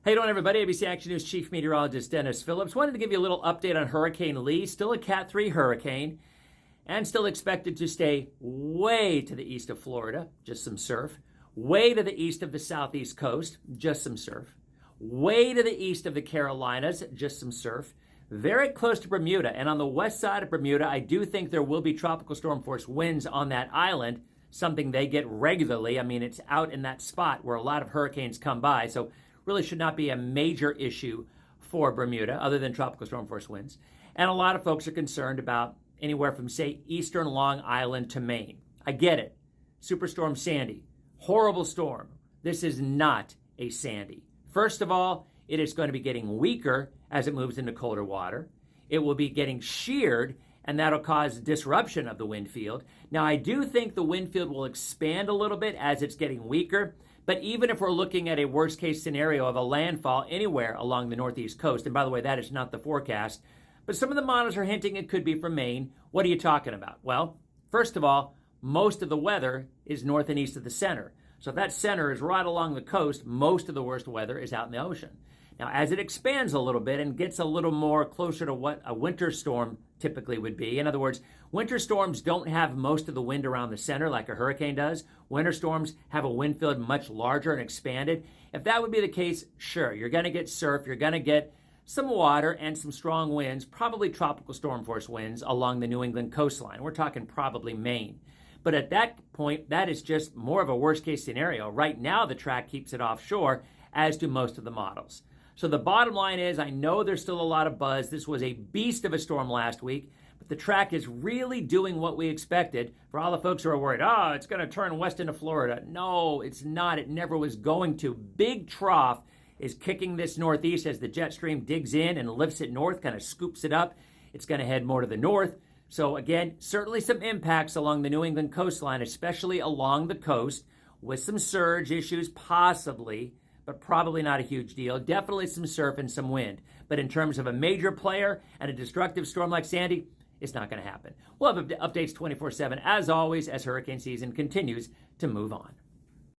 Hey, doing everybody? ABC Action News Chief Meteorologist Dennis Phillips. Wanted to give you a little update on Hurricane Lee. Still a Cat 3 hurricane and still expected to stay way to the east of Florida, just some surf. Way to the east of the southeast coast, just some surf. Way to the east of the Carolinas, just some surf. Very close to Bermuda. And on the west side of Bermuda, I do think there will be tropical storm force winds on that island, something they get regularly. I mean, it's out in that spot where a lot of hurricanes come by. So really should not be a major issue for Bermuda other than tropical storm force winds. And a lot of folks are concerned about anywhere from, say, eastern Long Island to Maine. I get it. Superstorm Sandy, horrible storm. This is not a Sandy. First of all, it is going to be getting weaker as it moves into colder water. It will be getting sheared, and that'll cause disruption of the wind field. Now, I do think the wind field will expand a little bit as it's getting weaker. But even if we're looking at a worst case scenario of a landfall anywhere along the northeast coast, and by the way, that is not the forecast, but some of the models are hinting it could be from Maine. What are you talking about? Well, first of all, most of the weather is north and east of the center. So if that center is right along the coast, most of the worst weather is out in the ocean. Now, as it expands a little bit and gets a little more closer to what a winter storm typically would be, in other words, winter storms don't have most of the wind around the center like a hurricane does. Winter storms have a wind field much larger and expanded. If that would be the case, sure, you're going to get surf, you're going to get some water and some strong winds, probably tropical storm force winds along the New England coastline. We're talking probably Maine. But at that point, that is just more of a worst case scenario. Right now, the track keeps it offshore, as do most of the models. So the bottom line is, I know there's still a lot of buzz. This was a beast of a storm last week, but the track is really doing what we expected. For all the folks who are worried, it's going to turn west into Florida. No, it's not. It never was going to. Big trough is kicking this northeast as the jet stream digs in and lifts it north, kind of scoops it up. It's going to head more to the north. So again, certainly some impacts along the New England coastline, especially along the coast, with some surge issues possibly, but probably not a huge deal. Definitely some surf and some wind. But in terms of a major player and a destructive storm like Sandy, it's not going to happen. We'll have updates 24/7 as always as hurricane season continues to move on.